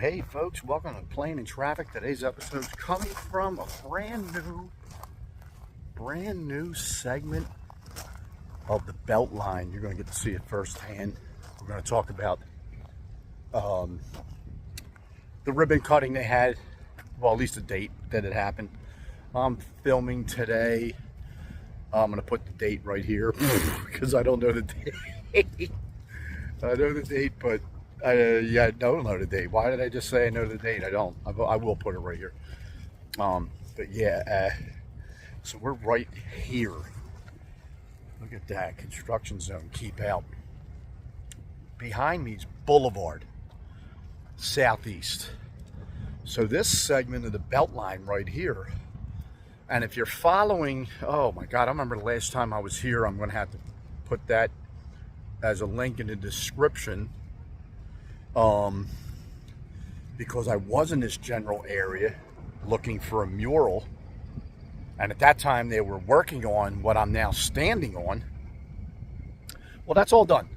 Hey folks, welcome to Plane and Traffic. Today's episode is coming from a brand new segment of the Beltline. You're going to get to see it firsthand. We're going to talk about the ribbon cutting they had, well, at least the date that it happened. I'm filming today. I'm going to put the date right here because I don't know the date. I know the date, but I don't know the date. Why did I just say I know the date? I don't. I will put it right here. But yeah, so we're right here. Look at that construction zone. Keep out. Behind me is Boulevard, southeast. So this segment of the Beltline right here. And if you're following, oh my God, I remember the last time I was here. I'm going to have to put that as a link in the description. Because I was in this general area looking for a mural, and at that time they were working on what I'm now standing on. Well, that's all done.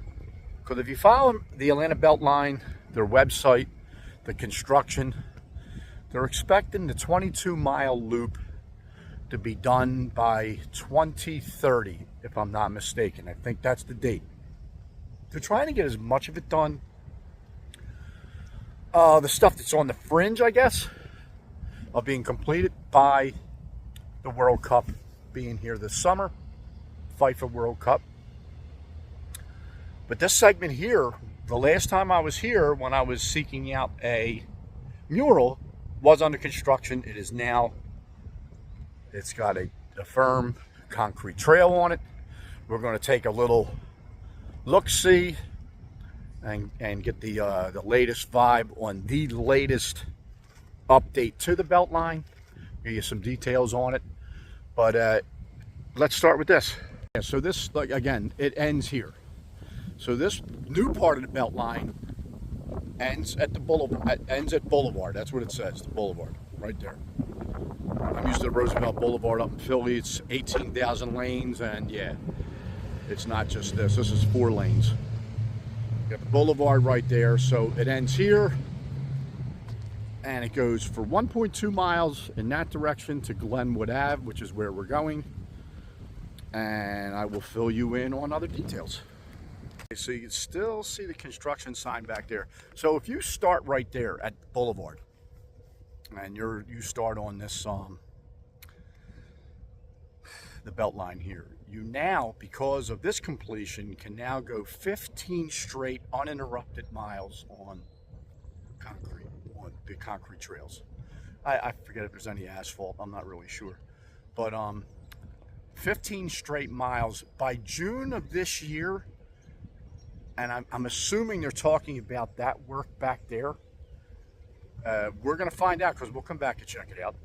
Because if you follow the Atlanta Beltline, their website, the construction, they're expecting the 22-mile loop to be done by 2030, if I'm not mistaken. I think that's the date. They're trying to get as much of it done. The stuff that's on the fringe, I guess, of being completed by the World Cup being here this summer, FIFA World Cup. But this segment here, the last time I was here when I was seeking out a mural, was under construction. It is now, it's got a firm concrete trail on it. We're going to take a little look-see and get the latest vibe on the latest update to the Beltline. Give you some details on it, but let's start with this. Yeah, so this, like, again, it ends here. So this new part of the Beltline ends at the Boulevard. Ends at Boulevard. That's what it says. The Boulevard, right there. I'm used to Roosevelt Boulevard up in Philly. It's 18,000 lanes, and yeah, it's not just this. This is 4 lanes. You got the Boulevard right there, so it ends here, and it goes for 1.2 miles in that direction to Glenwood Ave, which is where we're going, and I will fill you in on other details. Okay, so you can still see the construction sign back there. So if you start right there at Boulevard, and you start on this the Beltline here, you now, because of this completion, can now go 15 straight uninterrupted miles on concrete, on the concrete trails. I forget if there's any asphalt, I'm not really sure, but 15 straight miles by June of this year. And I'm assuming they're talking about that work back there. We're going to find out, because we'll come back and check it out.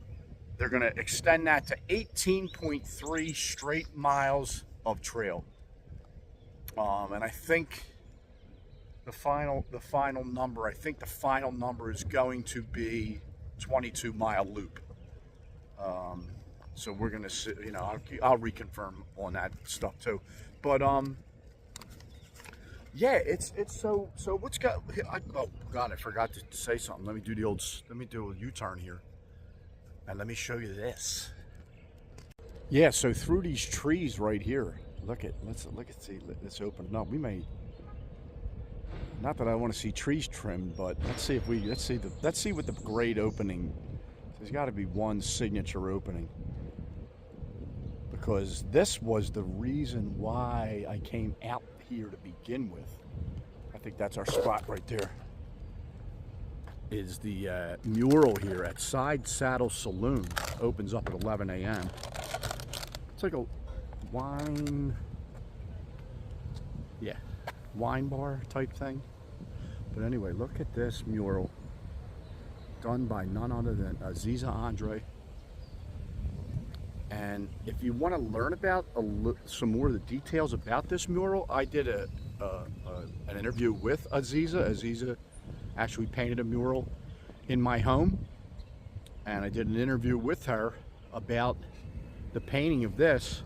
They're going to extend that to 18.3 straight miles of trail. And I think the final number, is going to be 22-mile loop. So we're going to see, I'll reconfirm on that stuff too. But yeah, it's so what's got, oh God, I forgot to say something. Let me do a U-turn here. And let me show you this. Yeah, so through these trees right here, let's open it up. We may, not that I want to see trees trimmed, but let's see what the grade opening. There's got to be one signature opening, because this was the reason why I came out here to begin with. I think that's our spot right there. Is the mural here at Side Saddle Saloon. Opens up at 11 a.m. It's like a wine bar type thing. But anyway, look at this mural done by none other than Aziza Andre. And if you want to learn about some more of the details about this mural, I did an interview with Aziza. Aziza actually painted a mural in my home, and I did an interview with her about the painting of this.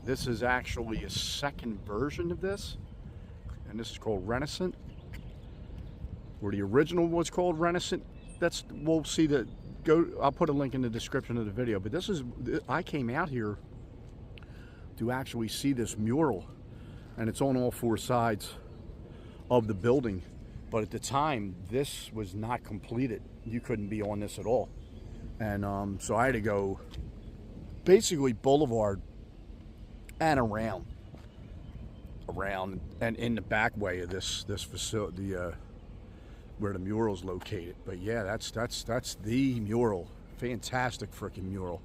This is actually a second version of this, and this is called Renaissance. where the original was called Renaissance. We'll see that. I'll put a link in the description of the video. But I came out here to actually see this mural, and it's on all four sides of the building. But at the time, this was not completed. You couldn't be on this at all. And so I had to go basically boulevard and around and in the back way of this facility, where the mural's located. But yeah, that's the mural. Fantastic freaking mural.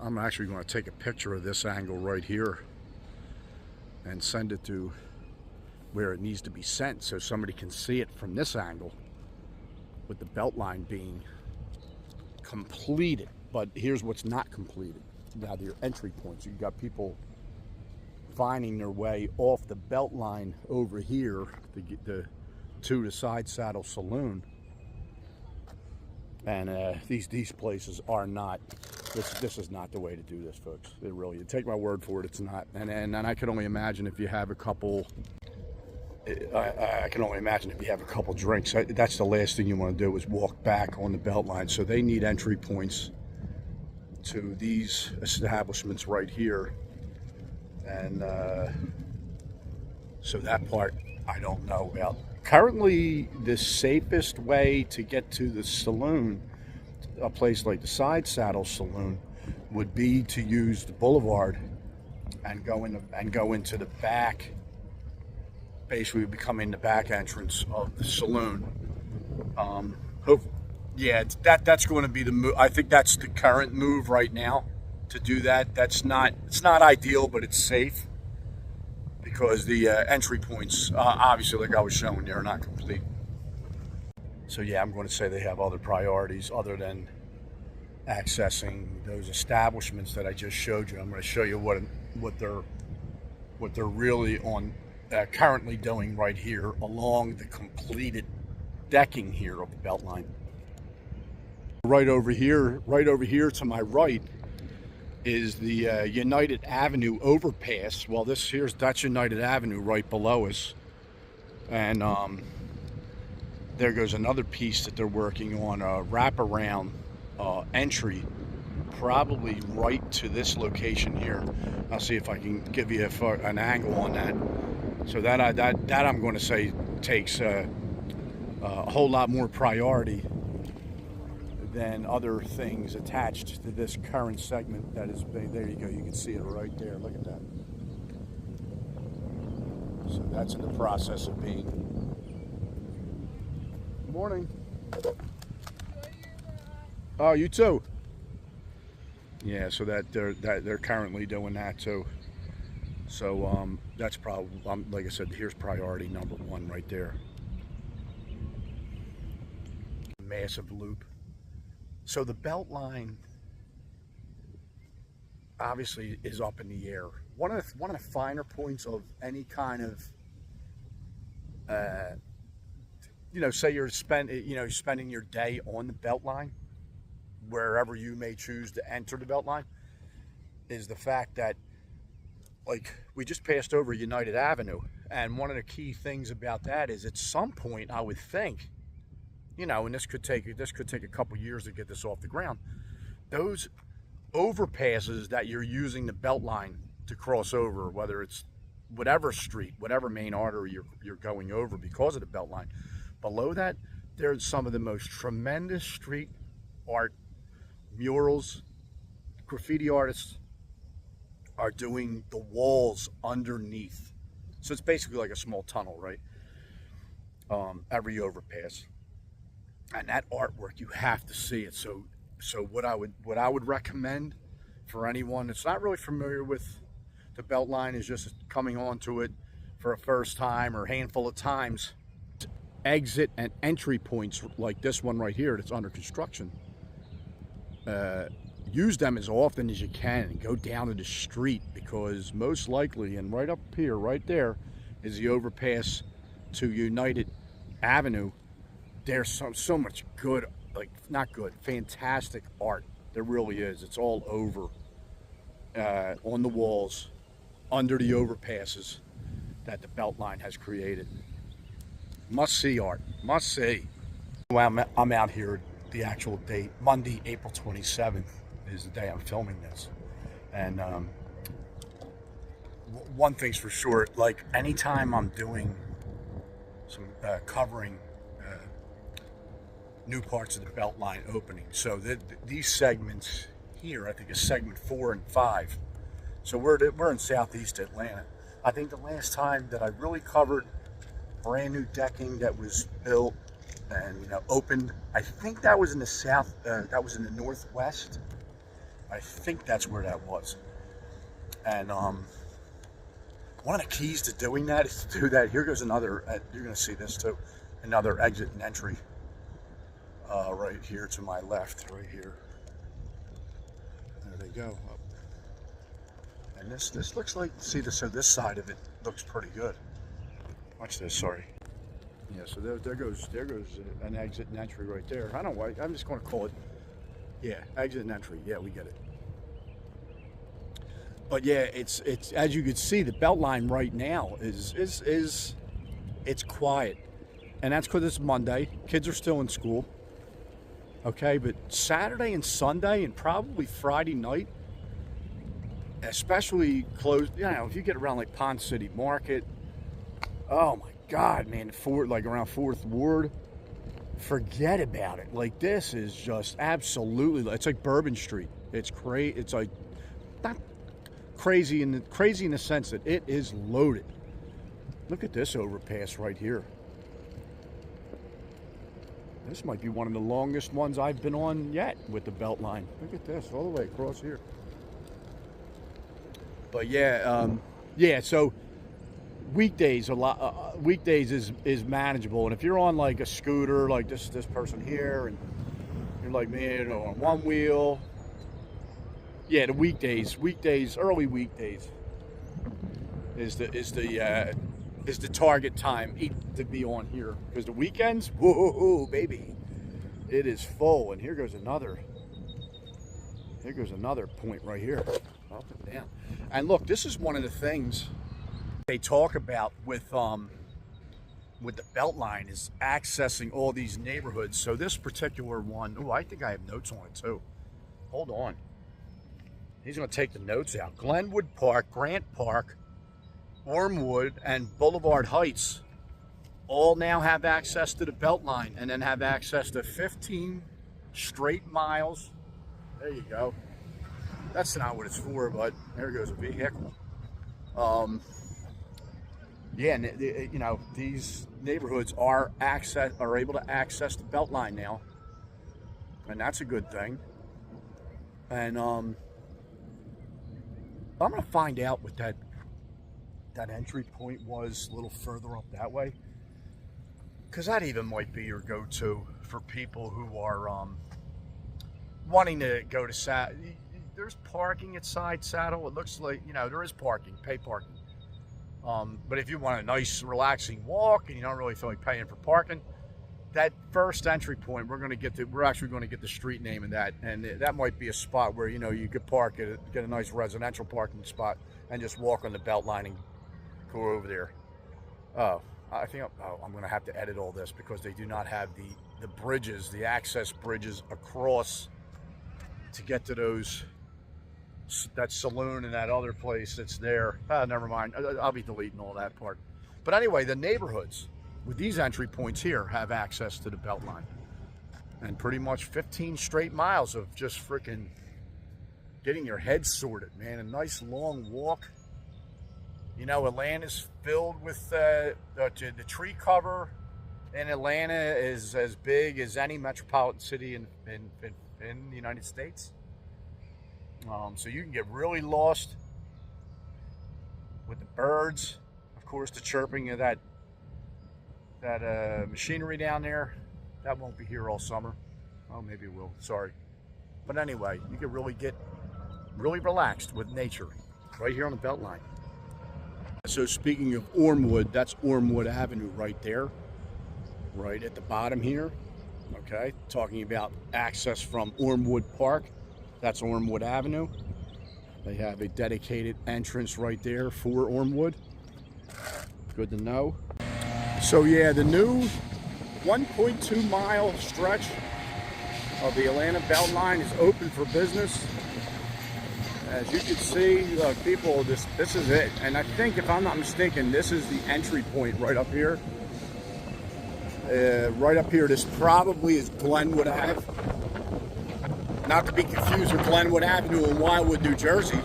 I'm actually going to take a picture of this angle right here and send it to where it needs to be sent, so somebody can see it from this angle, with the Beltline being completed. But here's what's not completed. Now, your entry points. You've got people finding their way off the Beltline over here to the Side Saddle Saloon, and these places are not. This is not the way to do this, folks. It really. Take my word for it. It's not. And I can only imagine if you have a couple. I can only imagine if you have a couple drinks. That's the last thing you want to do is walk back on the Beltline. So they need entry points to these establishments right here, and so that part I don't know about. Currently, the safest way to get to the saloon, a place like the Side Saddle Saloon, would be to use the boulevard and go into the back. Basically, becoming the back entrance of the saloon. Yeah, that's going to be the move. I think that's the current move right now to do that. It's not ideal, but it's safe because the entry points, obviously, like I was showing you, are not complete. So yeah, I'm going to say they have other priorities other than accessing those establishments that I just showed you. I'm going to show you what they're really on. Currently doing right here along the completed decking here of the Beltline. Right over here to my right is the United Avenue overpass. Well, that's United Avenue right below us, and there goes another piece that they're working on, a wraparound entry, probably right to this location here. I'll see if I can give you an angle on that. So that I'm going to say takes a whole lot more priority than other things attached to this current segment that is big. There you go. You can see it right there. Look at that. So that's in the process of being. Good morning. Oh, you too. Yeah. So they're currently doing that too. So that's probably, like I said, here's priority number one right there. Massive loop. So the Beltline obviously is up in the air. One of the finer points of any kind of, say you're spending your day on the Beltline, wherever you may choose to enter the Beltline, is the fact that, like, we just passed over United Avenue, and one of the key things about that is at some point I would think, and this could take a couple years to get this off the ground, those overpasses that you're using the Beltline to cross over, whether it's whatever street, whatever main artery you're going over because of the Beltline, below that there's some of the most tremendous street art, murals, graffiti artists are doing the walls underneath. So it's basically like a small tunnel, right? Every overpass. And that artwork, you have to see it. So what I would recommend for anyone that's not really familiar with the Beltline, is just coming onto it for a first time or a handful of times, exit and entry points like this one right here that's under construction. Use them as often as you can and go down to the street, because most likely, and right up here, right there, is the overpass to United Avenue. There's so much good, fantastic art. There really is. It's all over on the walls, under the overpasses that the Beltline has created. Must see art. Must see. Well, I'm out here. The actual date, Monday, April 27th, is the day I'm filming this. And one thing's for sure, like anytime I'm doing some covering new parts of the Beltline opening, so these segments here, I think is segment 4 and 5. So we're in Southeast Atlanta. I think the last time that I really covered brand new decking that was built and opened, I think that was in the south. That was in the Northwest. I think that's where that was. And one of the keys to doing that is to do that. Here goes another. You're going to see this too. Another exit and entry. Right here to my left, right here. There they go. And this looks like, see this, so this side of it looks pretty good. Watch this, sorry. Yeah, so there goes an exit and entry right there. I don't know why, I'm just going to call it, yeah, exit and entry. Yeah, we get it. But yeah, it's as you can see, the Beltline right now is it's quiet, and that's because it's Monday. Kids are still in school. Okay, but Saturday and Sunday and probably Friday night, especially close. If you get around like Pond City Market, oh my God, man, like around 4th Ward, forget about it. Like this is just absolutely. It's like Bourbon Street. It's crazy. It's like not crazy in the sense that it is loaded. Look at this overpass right here. This might be one of the longest ones I've been on yet with the Beltline. Look at this, all the way across here. But yeah, so weekdays weekdays is manageable, and if you're on like a scooter, like this person here, and you're like me, on one wheel, yeah, the weekdays, early weekdays is the target time to be on here, because the weekends, whoa, baby, it is full. And here goes another point right here, up and down. And look, this is one of the things they talk about with the Beltline is accessing all these neighborhoods. So this particular one, I think I have notes on it too. Hold on. He's going to take the notes out. Glenwood Park, Grant Park, Ormwood, and Boulevard Heights all now have access to the Beltline, and then have access to 15 straight miles. There you go. That's not what it's for, but there goes a vehicle. Yeah, and these neighborhoods are able to access the Beltline now, and that's a good thing. And I'm gonna find out what that entry point was a little further up that way, because that even might be your go-to for people who are wanting to go to there's parking at Side Saddle. It looks like there is parking, pay parking, but if you want a nice relaxing walk and you don't really feel like paying for parking, that first entry point, we're actually going to get the street name in that, and that might be a spot where you could park get a nice residential parking spot and just walk on the Beltline and go over there. I think I'm going to have to edit all this, because they do not have the bridges, the access bridges across to get to that saloon and that other place that's there. Never mind. I'll be deleting all that part. But anyway, the neighborhoods with these entry points here have access to the Beltline, and pretty much 15 straight miles of just freaking getting your head sorted, man. A nice long walk. Atlanta's filled with the tree cover in Atlanta is as big as any metropolitan city in the United States. So you can get really lost with the birds, of course, the chirping of that machinery down there. That won't be here all summer. Oh, maybe it will. Sorry. But anyway, you can really get really relaxed with nature right here on the Beltline. So speaking of Ormwood, that's Ormwood Avenue right there, right at the bottom here. Okay, talking about access from Ormwood Park. That's Ormwood Avenue. They have a dedicated entrance right there for Ormwood. Good to know. So yeah, the new 1.2 mile stretch of the Atlanta Beltline is open for business. As you can see, people, this is it. And I think, if I'm not mistaken, this is the entry point right up here. Right up here, this probably is Glenwood Ave. Not to be confused with Glenwood Avenue in Wildwood, New Jersey.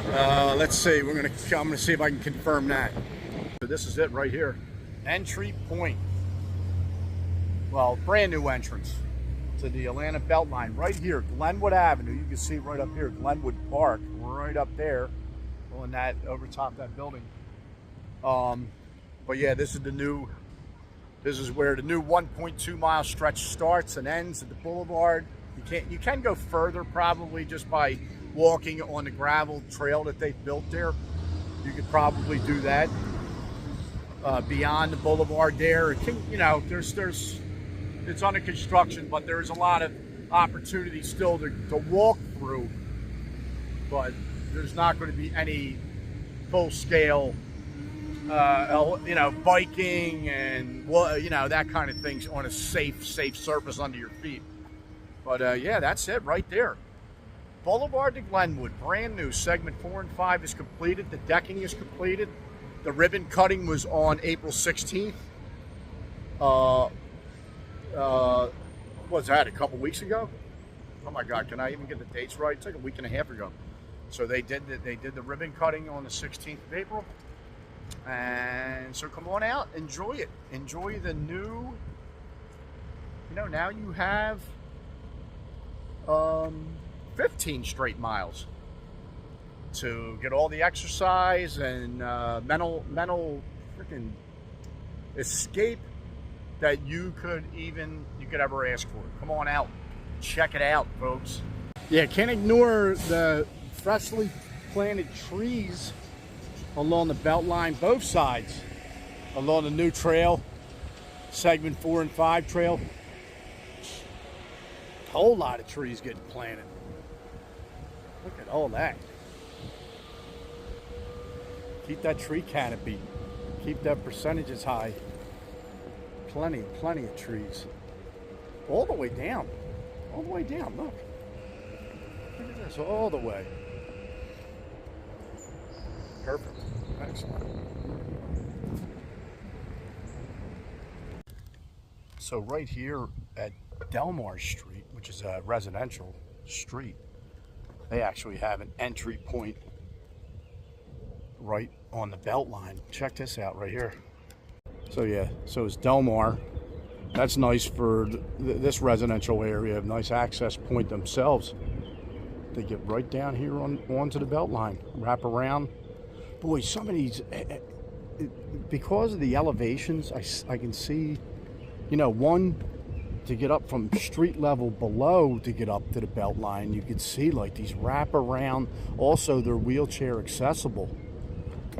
Let's see, I'm gonna see if I can confirm that. So this is it right here. Entry point. Well, brand new entrance to the Atlanta Beltline right here, Glenwood Avenue. You can see right up here, Glenwood Park, right up there, on that, over top that building. But yeah, this is where the new 1.2 mile stretch starts and ends at the boulevard. You can go further probably just by walking on the gravel trail that they built there. You could probably do that beyond the boulevard there. It's under construction, but there's a lot of opportunity still to walk through. But there's not going to be any full-scale, biking and that kind of things on a safe surface under your feet. But yeah, that's it right there. Boulevard to Glenwood, brand new. Segment 4 and 5 is completed. The decking is completed. The ribbon cutting was on April 16th. Was that a couple weeks ago? Oh my God, can I even get the dates right? It's like a week and a half ago. So they did the ribbon cutting on the 16th of April. And so come on out, enjoy it. Enjoy the new, now you have 15 straight miles to get all the exercise and mental freaking escape that you could ever ask for. Come on out, check it out, folks. Yeah, can't ignore the freshly planted trees along the Beltline, both sides, along the new trail, segment 4 and 5 trail. A whole lot of trees getting planted. Look at all that. Keep that tree canopy. Keep that percentages high. Plenty of trees. All the way down. All the way down, look. Look at this, all the way. Perfect. Excellent. So right here at Delmar Street, which is a residential street, they actually have an entry point right on the Beltline. Check this out right here. So yeah, so it's Delmar. That's nice for this residential area, a nice access point themselves. They get right down here onto the Beltline, wrap around. Boy, some of these, because of the elevations, I can see, one, to get up from street level below to get up to the Beltline, you could see like these wrap around. Also, they're wheelchair accessible.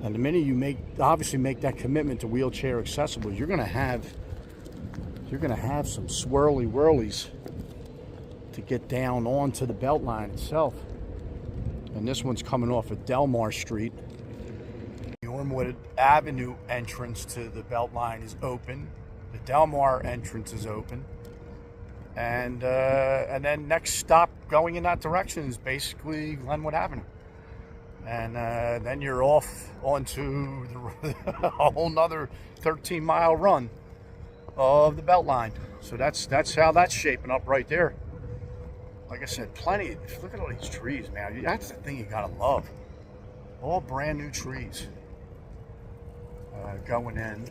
And the minute you obviously make that commitment to wheelchair accessible, you're gonna have some swirly whirlies to get down onto the Beltline itself. And this one's coming off of Delmar Street. The Ormwood Avenue entrance to the Beltline is open. The Delmar entrance is open. And then next stop going in that direction is basically Glenwood Avenue. And then you're off onto a whole nother 13-mile run of the Beltline. So that's how that's shaping up right there. Like I said, plenty. Look at all these trees, man. That's the thing you gotta love. All brand new trees going in,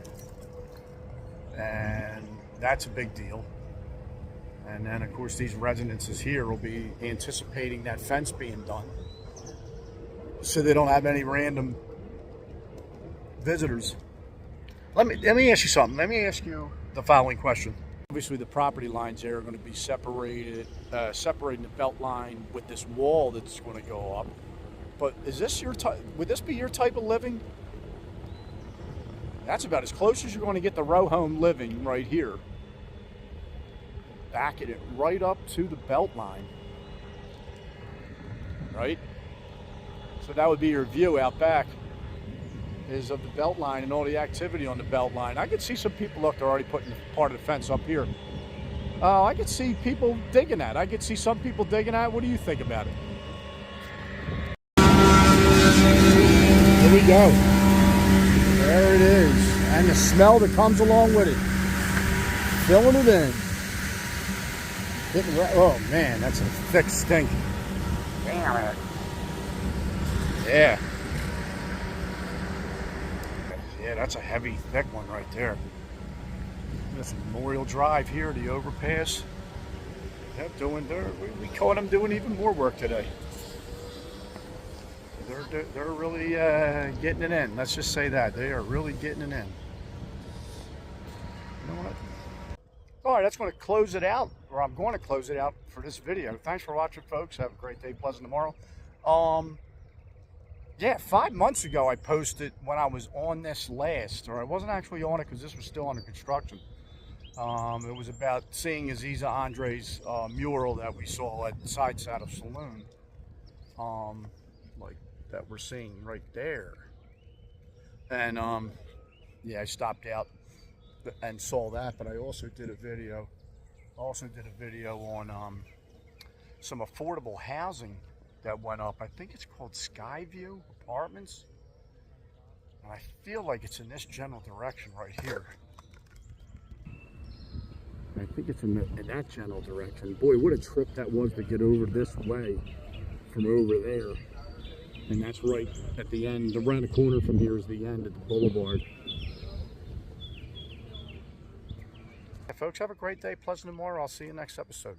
and that's a big deal. And then, of course, these residences here will be anticipating that fence being done, so they don't have any random visitors. Let me ask you something. Let me ask you the following question. Obviously, the property lines there are going to be separating the belt line with this wall that's going to go up. But is this would this be your type of living? That's about as close as you're going to get the row home living right here. Backing it right up to the belt line. Right? So that would be your view out back. is of the Beltline and all the activity on the Beltline. I could see some people, look, they're already putting part of the fence up here. I could see people digging that. I could see some people digging that. What do you think about it? Here we go. There it is. And the smell that comes along with it. Filling it in. Oh man, that's a thick stink. Damn it. Yeah. Yeah, that's a heavy, thick one right there. This Memorial Drive here, the overpass. We caught them doing even more work today. They're really getting it in. Let's just say that. They are really getting it in. You know what? All right, that's going to close it out, or I'm going to close it out for this video. Thanks for watching, folks. Have a great day, pleasant tomorrow. Yeah, 5 months ago I posted when I was on this last, or I wasn't actually on it because this was still under construction. It was about seeing Aziza Andre's mural that we saw at Side Saddle Saloon, like that we're seeing right there. And yeah, I stopped out and saw that, but I also did a video. On some affordable housing that went up. I think it's called Skyview Apartments, and I feel like it's in this general direction right here. I think it's in that general direction. Boy, what a trip that was to get over this way from over there. And that's right at the end. Around the corner from here is the end of the boulevard. Folks, have a great day, pleasant tomorrow. I'll see you next episode.